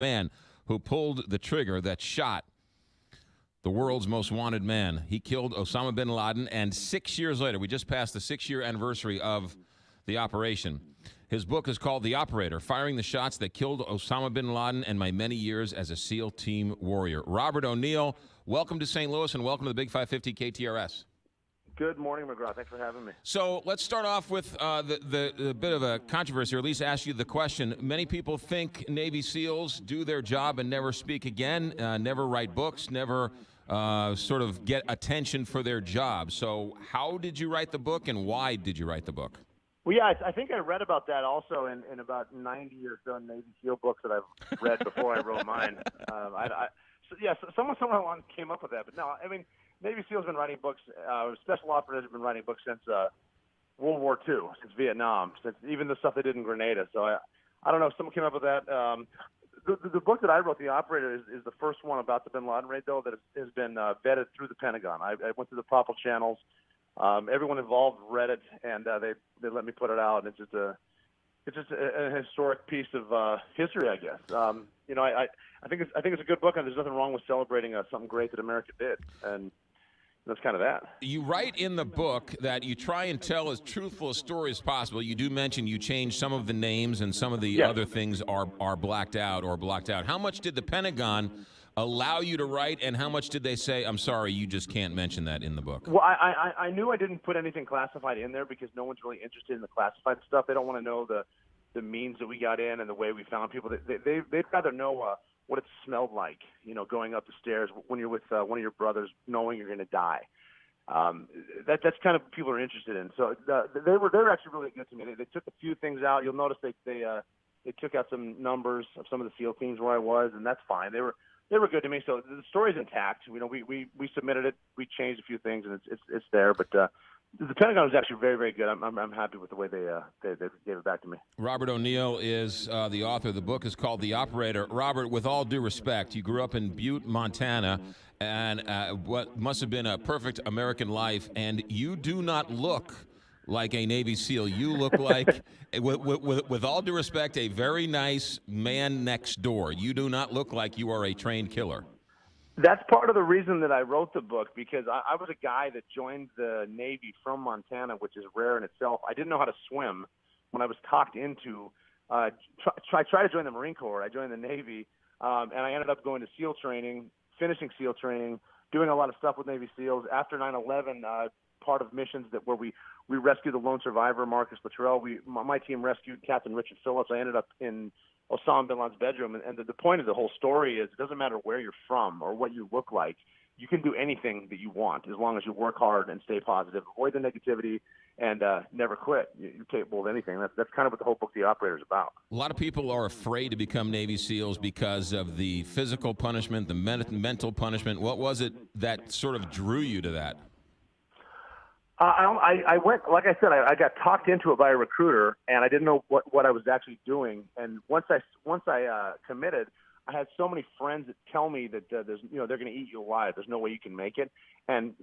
man who pulled the trigger that shot the world's most wanted man. He killed Osama bin Laden, and 6 years later, we just passed the 6-year anniversary of the operation. His book is called The Operator, Firing the Shots That Killed Osama bin Laden and My Many Years as a SEAL Team Warrior. Robert ONeill, welcome to St. Louis and welcome to the Big 550 KTRS. Good morning, McGraw. Thanks for having me. So let's start off with the bit of a controversy, or at least ask you the question. Many people think Navy SEALs do their job and never speak again, never write books, never sort of get attention for their job. So how did you write the book, and why did you write the book? Well, yeah, I think I read about that also in about 90 or so Navy SEAL books that I've read before I wrote mine. Someone along came up with that. But no, I mean, Navy SEALs been writing books. Special operators have been writing books since World War II, since Vietnam, since even the stuff they did in Grenada. So I don't know if someone came up with that. The book that I wrote, The Operator, is the first one about the bin Laden raid, though, that has been vetted through the Pentagon. I went through the proper channels. Everyone involved read it, and they let me put it out. And it's just a historic piece of history, I guess. I think it's a good book, and there's nothing wrong with celebrating something great that America did, and that's kind of that. You write in the book that you try and tell as truthful a story as possible. You do mention you changed some of the names and some of the other things are blacked out or blocked out. How much did the Pentagon allow you to write, and how much did they say, I'm sorry, you just can't mention that in the book? Well, I knew I didn't put anything classified in there because no one's really interested in the classified stuff. They don't want to know the means that we got in and the way we found people. They'd rather know what it smelled like, going up the stairs when you're with one of your brothers, knowing you're going to die. That's kind of what people are interested in. So they were actually really good to me. They took a few things out. You'll notice they took out some numbers of some of the SEAL teams where I was, and that's fine. They were good to me. So the story's intact. We submitted it. We changed a few things, and it's there. But the Pentagon was actually very, very good. I'm happy with the way they gave it back to me. Robert ONeill is the author. The book is called The Operator. Robert, with all due respect, you grew up in Butte, Montana, and what must have been a perfect American life, and you do not look like a Navy SEAL. You look like, with all due respect, a very nice man next door. You do not look like you are a trained killer. That's part of the reason that I wrote the book, because I was a guy that joined the Navy from Montana, which is rare in itself. I didn't know how to swim when I was talked into try to join the Marine Corps. I joined the Navy, and I ended up going to SEAL training, finishing SEAL training, doing a lot of stuff with Navy SEALs. After 9/11, part of missions where we rescued the lone survivor, Marcus Luttrell. My team rescued Captain Richard Phillips. I ended up in Osama bin Laden's bedroom. And the point of the whole story is it doesn't matter where you're from or what you look like. You can do anything that you want as long as you work hard and stay positive, avoid the negativity, and never quit. You're capable of anything. That's kind of what the whole book, The Operator, is about. A lot of people are afraid to become Navy SEALs because of the physical punishment, the mental punishment. What was it that sort of drew you to that? I went, like I said, I got talked into it by a recruiter, and I didn't know what I was actually doing. And once I committed, I had so many friends that tell me that they're going to eat you alive. There's no way you can make it. And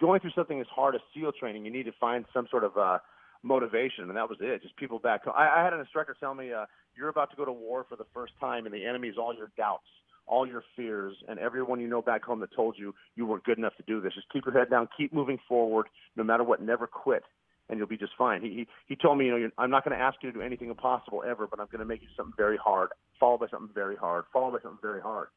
going through something as hard as SEAL training, you need to find some sort of motivation, and that was it. Just people back home. I had an instructor tell me, you're about to go to war for the first time, and the enemy is all your doubts, all your fears, and everyone you know back home that told you weren't good enough to do this. Just keep your head down, keep moving forward, no matter what, never quit, and you'll be just fine. He told me, I'm not going to ask you to do anything impossible ever, but I'm going to make you something very hard, followed by something very hard, followed by something very hard.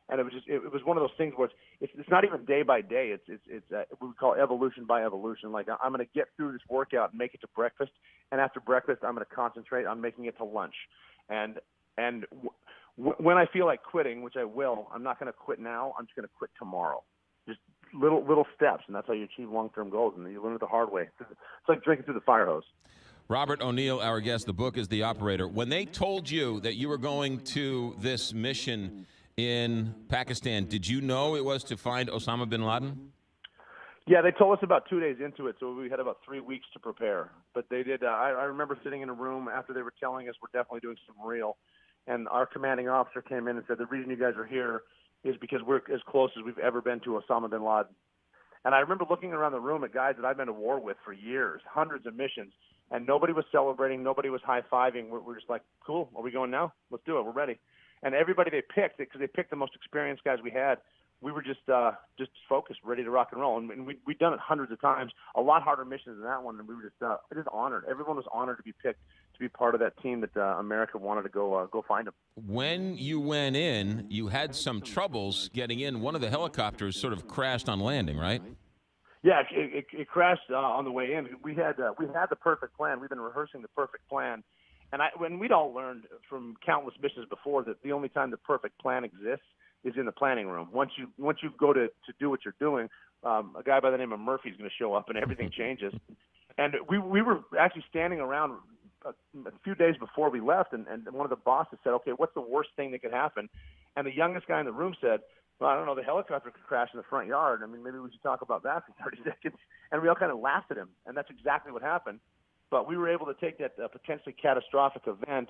And it was one of those things where it's not even day by day. It's what we call evolution by evolution. Like, I'm going to get through this workout and make it to breakfast, and after breakfast, I'm going to concentrate on making it to lunch. And when I feel like quitting, which I will, I'm not going to quit now. I'm just going to quit tomorrow. Just little steps, and that's how you achieve long-term goals, and you learn it the hard way. It's like drinking through the fire hose. Robert ONeill, our guest. The book is The Operator. When they told you that you were going to this mission in Pakistan, did you know it was to find Osama bin Laden? Yeah, they told us about 2 days into it, so we had about 3 weeks to prepare. But they did. I remember sitting in a room after they were telling us we're definitely doing some real, and our commanding officer came in and said, the reason you guys are here is because we're as close as we've ever been to Osama bin Laden. And I remember looking around the room at guys that I've been to war with for years, hundreds of missions, and nobody was celebrating, nobody was high-fiving. We're just like, cool, are we going now? Let's do it, we're ready. And everybody they picked, because they picked the most experienced guys we had, we were just focused, ready to rock and roll. And we'd done it hundreds of times, a lot harder missions than that one, and we were just honored. Everyone was honored to be picked to be part of that team that America wanted to go find them. When you went in, you had some troubles getting in. One of the helicopters sort of crashed on landing, right? Yeah, it crashed on the way in. We had the perfect plan. We've been rehearsing the perfect plan. And when we'd all learned from countless missions before that the only time the perfect plan exists is in the planning room. Once you go to do what you're doing, a guy by the name of Murphy is going to show up and everything changes. And we were actually standing around a few days before we left, and one of the bosses said, "Okay, what's the worst thing that could happen?" And the youngest guy in the room said, "Well, I don't know, the helicopter could crash in the front yard. I mean, maybe we should talk about that for 30 seconds." And we all kind of laughed at him, and that's exactly what happened. But we were able to take that potentially catastrophic event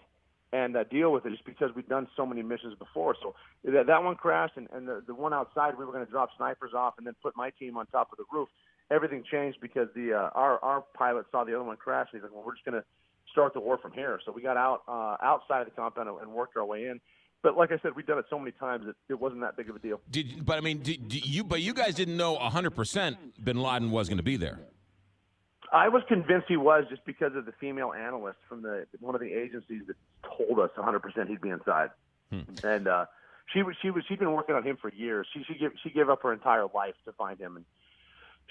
and deal with it just because we'd done so many missions before. So that one crashed, and the one outside, we were going to drop snipers off and then put my team on top of the roof. Everything changed because our pilot saw the other one crash, and he's like, "Well, we're just going to start the war from here." So we got outside of the compound and worked our way in. But like I said, we've done it so many times that it wasn't that big of a deal. But you guys didn't know 100% Bin Laden was going to be there. I was convinced he was, just because of the female analyst from one of the agencies that told us 100% he'd be inside. And she'd been working on him for years. She gave up her entire life to find him, and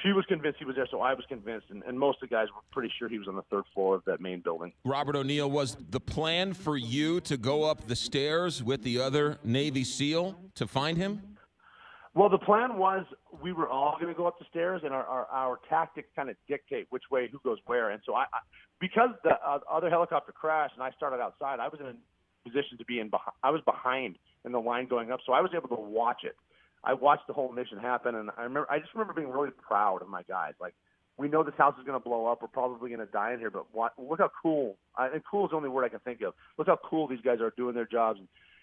she was convinced he was there. So I was convinced, and most of the guys were pretty sure he was on the third floor of that main building. Robert ONeill, was the plan for you to go up the stairs with the other Navy SEAL to find him? Well, the plan was we were all going to go up the stairs, and our tactics kind of dictate which way, who goes where. And so because the other helicopter crashed and I started outside, I was in a position to be I was behind in the line going up, so I was able to watch it. I watched the whole mission happen, and I just remember being really proud of my guys. Like, we know this house is going to blow up. We're probably going to die in here, but look how cool. And cool is the only word I can think of. Look how cool these guys are doing their jobs.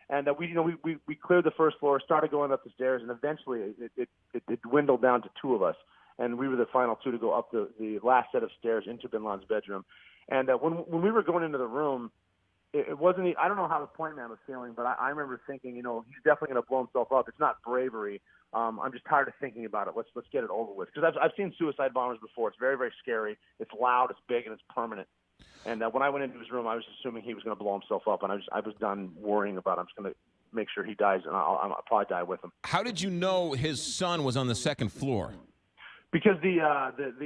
And we cleared the first floor, started going up the stairs, and eventually it dwindled down to two of us. And we were the final two to go up the last set of stairs into Bin Laden's bedroom. And when we were going into the room, it wasn't – I don't know how the point man was feeling, but I remember thinking, he's definitely going to blow himself up. It's not bravery. I'm just tired of thinking about it. Let's get it over with. Because I've seen suicide bombers before. It's very, very scary. It's loud, it's big, and it's permanent. And when I went into his room, I was assuming he was going to blow himself up, and I was done worrying about it. I'm just going to make sure he dies, and I'll probably die with him. How did you know his son was on the second floor? Because the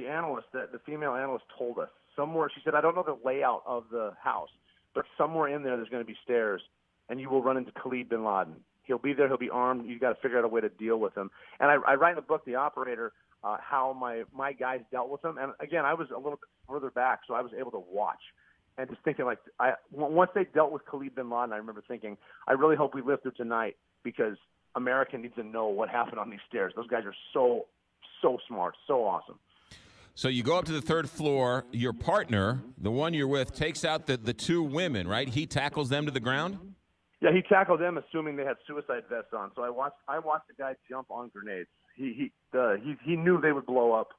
analyst, the female analyst, told us somewhere. She said, "I don't know the layout of the house, but somewhere in there's going to be stairs, and you will run into Khalid bin Laden. He'll be there. He'll be armed. You've got to figure out a way to deal with him." And I write in the book, The Operator, how my guys dealt with him. And again, I was a little bit further back, so I was able to watch and just thinking, like, once they dealt with Khalid bin Laden, I remember thinking, I really hope we live through tonight, because America needs to know what happened on these stairs. Those guys are so smart, so awesome. So you go up to the third floor. Your partner, the one you're with, takes out the two women, right? He tackles them to the ground? Yeah, he tackled them, assuming they had suicide vests on. So I watched the guy jump on grenades. He knew they would blow up,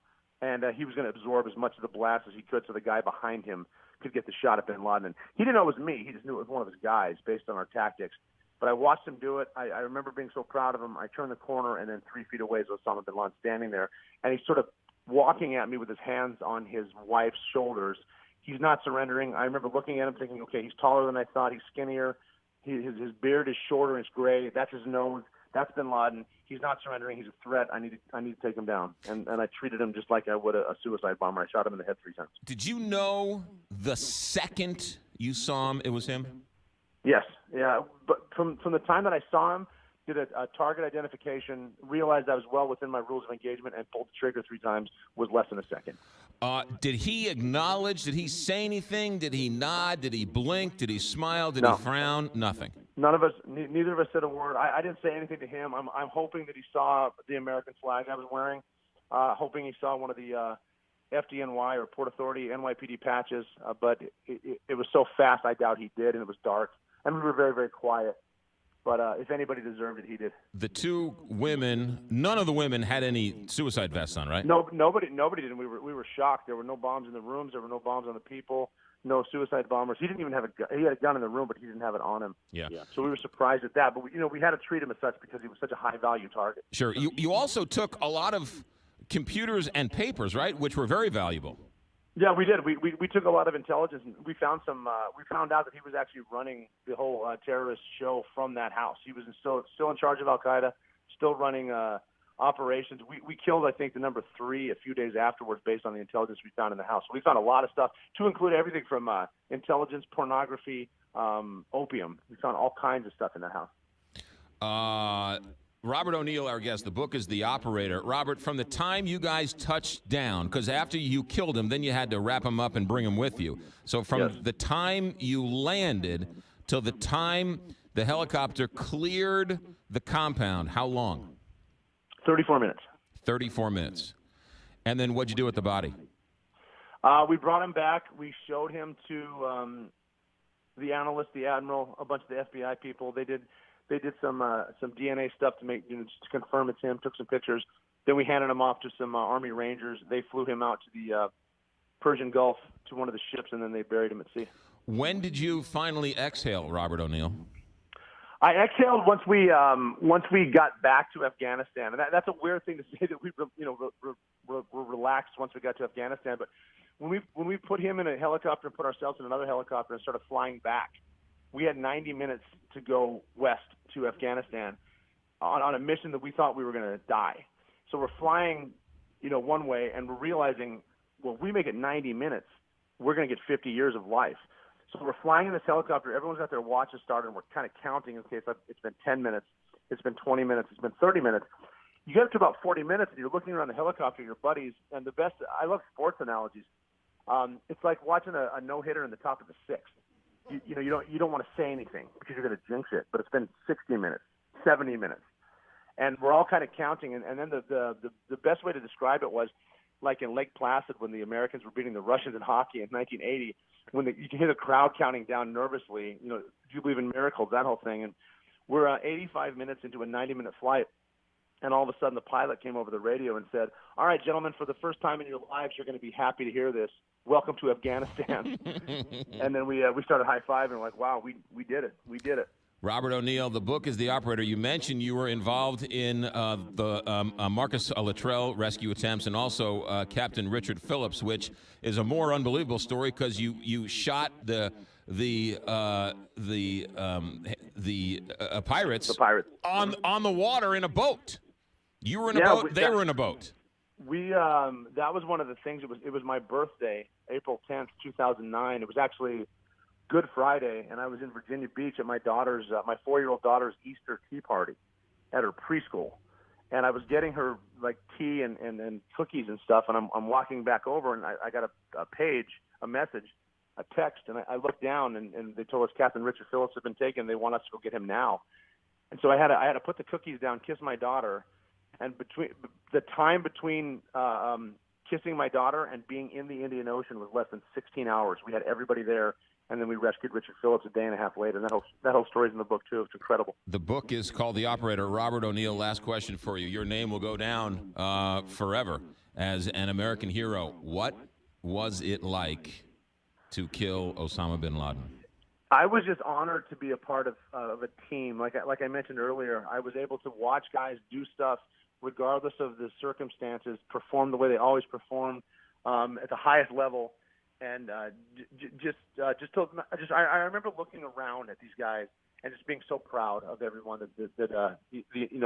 and he was going to absorb as much of the blast as he could, so the guy behind him could get the shot at bin Laden. And he didn't know it was me. He just knew it was one of his guys based on our tactics. But I watched him do it. I remember being so proud of him. I turned the corner, and then 3 feet away is Osama bin Laden standing there, and he's sort of walking at me with his hands on his wife's shoulders. He's not surrendering. I remember looking at him thinking, okay, he's taller than I thought. He's skinnier. His beard is shorter and it's gray. That's his nose. That's bin Laden. He's not surrendering. He's a threat. I need to take him down. And I treated him just like I would a suicide bomber. I shot him in the head 3 times. Did you know the second you saw him, it was him? Yes. Yeah. But from the time that I saw him, did a target identification, realized I was well within my rules of engagement, and pulled the trigger 3 times, was less than a second. Did he acknowledge? Did he say anything? Did he nod? Did he blink? Did he smile? Did No. he frown? Nothing. None of us, neither of us said a word. I didn't say anything to him. I'm hoping that he saw the American flag I was wearing, hoping he saw one of the FDNY or Port Authority NYPD patches, but it was so fast I doubt he did, and it was dark. And we were very, very quiet. But if anybody deserved it, he did. The 2 women, none of the women had any suicide vests on, right? No, nobody did. We were shocked. There were no bombs in the rooms. There were no bombs on the people. No suicide bombers. He didn't even have a gun. He had a gun in the room, but he didn't have it on him. Yeah. So we were surprised at that. But we had to treat him as such because he was such a high-value target. Sure. You also took a lot of computers and papers, right, which were very valuable. Yeah, we did. We took a lot of intelligence, and we found some. We found out that he was actually running the whole terrorist show from that house. He was still in charge of Al Qaeda, still running operations. We killed, I think, the number 3 a few days afterwards based on the intelligence we found in the house. So we found a lot of stuff, to include everything from intelligence, pornography, opium. We found all kinds of stuff in that house. Robert ONeill, our guest. The book is The Operator. Robert, from the time you guys touched down, because after you killed him, then you had to wrap him up and bring him with you. So from the time you landed till the time the helicopter cleared the compound, how long? 34 minutes. 34 minutes. And then what'd you do with the body? We brought him back. We showed him to the analyst, the admiral, a bunch of the FBI people. They did some DNA stuff to make just to confirm it's him. Took some pictures. Then we handed him off to some Army Rangers. They flew him out to the Persian Gulf to one of the ships, and then they buried him at sea. When did you finally exhale, Robert ONeill? I exhaled once we got back to Afghanistan, and that's a weird thing to say that we were relaxed once we got to Afghanistan. But when we put him in a helicopter and put ourselves in another helicopter and started flying back, we had 90 minutes to go west to Afghanistan on a mission that we thought we were going to die. So we're flying, one way, and we're realizing, well, if we make it 90 minutes, we're going to get 50 years of life. So we're flying in this helicopter. Everyone's got their watches started, and we're kind of counting. Okay, it's been 10 minutes. It's been 20 minutes. It's been 30 minutes. You get up to about 40 minutes, and you're looking around the helicopter, your buddies, and the best – I love sports analogies. It's like watching a no-hitter in the top of the sixth. You don't want to say anything because you're going to jinx it. But it's been 60 minutes, 70 minutes, and we're all kind of counting. And then the best way to describe it was like in Lake Placid when the Americans were beating the Russians in hockey in 1980. When you can hear the crowd counting down nervously. Do you believe in miracles? That whole thing. And we're 85 minutes into a 90-minute flight, and all of a sudden the pilot came over the radio and said, "All right, gentlemen, for the first time in your lives, you're going to be happy to hear this. Welcome to Afghanistan." And then we started high-fiving, like, wow, we did it. We did it. Robert ONeill, the book is The Operator. You mentioned you were involved in the Marcus Luttrell rescue attempts and also Captain Richard Phillips, which is a more unbelievable story because you shot the pirates on the water in a boat. You were in a boat. They were in a boat. That was one of the things. It was my birthday, April 10th, 2009. It was actually Good Friday, and I was in Virginia Beach at my 4-year-old daughter's Easter tea party at her preschool, and I was getting her like tea and cookies and stuff, and I'm walking back over, and I got a message, a text, and I looked down, and they told us Captain Richard Phillips had been taken. They want us to go get him now, and so I had to put the cookies down, kiss my daughter, and between kissing my daughter and being in the Indian Ocean was less than 16 hours. We had everybody there. And then we rescued Richard Phillips a day and a half later. And that whole story's in the book, too. It's incredible. The book is called The Operator. Robert ONeill, last question for you. Your name will go down forever as an American hero. What was it like to kill Osama bin Laden? I was just honored to be a part of a team. Like I mentioned earlier, I was able to watch guys do stuff regardless of the circumstances, perform the way they always perform at the highest level. And I remember looking around at these guys and just being so proud of everyone that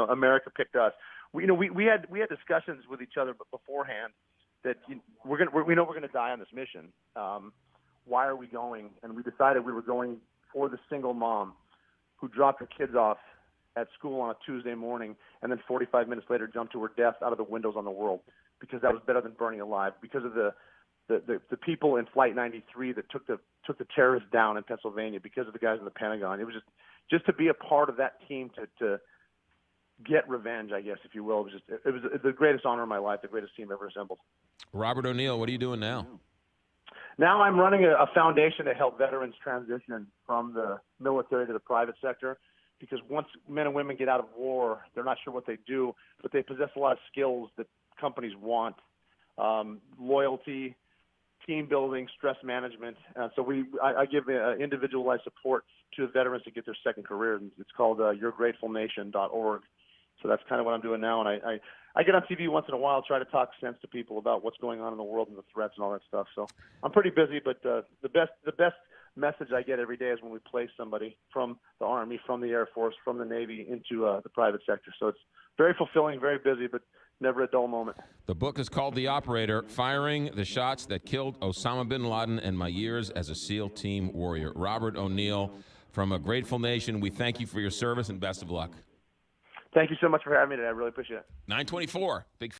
America picked us. We had discussions with each other beforehand that we know we're gonna die on this mission. Why are we going? And we decided we were going for the single mom who dropped her kids off at school on a Tuesday morning and then 45 minutes later jumped to her death out of the windows on the world, because that was better than burning alive, because of the people in Flight 93 that took the terrorists down in Pennsylvania, because of the guys in the Pentagon. It was just to be a part of that team to get revenge, I guess, if you will. It was the greatest honor of my life, the greatest team ever assembled. Robert ONeill, what are you doing now? Now I'm running a foundation to help veterans transition from the military to the private sector, because once men and women get out of war, they're not sure what they do, but they possess a lot of skills that companies want. Loyalty, team building, stress management. So I give individualized support to veterans to get their second career. It's called yourgratefulnation.org. So that's kind of what I'm doing now. And I get on TV once in a while, try to talk sense to people about what's going on in the world and the threats and all that stuff. So I'm pretty busy, but the best message I get every day is when we place somebody from the Army, from the Air Force, from the Navy into the private sector. So it's very fulfilling, very busy, but never a dull moment. The book is called The Operator, Firing the Shots That Killed Osama bin Laden and My Years as a SEAL Team Warrior. Robert ONeill from A Grateful Nation, we thank you for your service and best of luck. Thank you so much for having me today. I really appreciate it. 924, big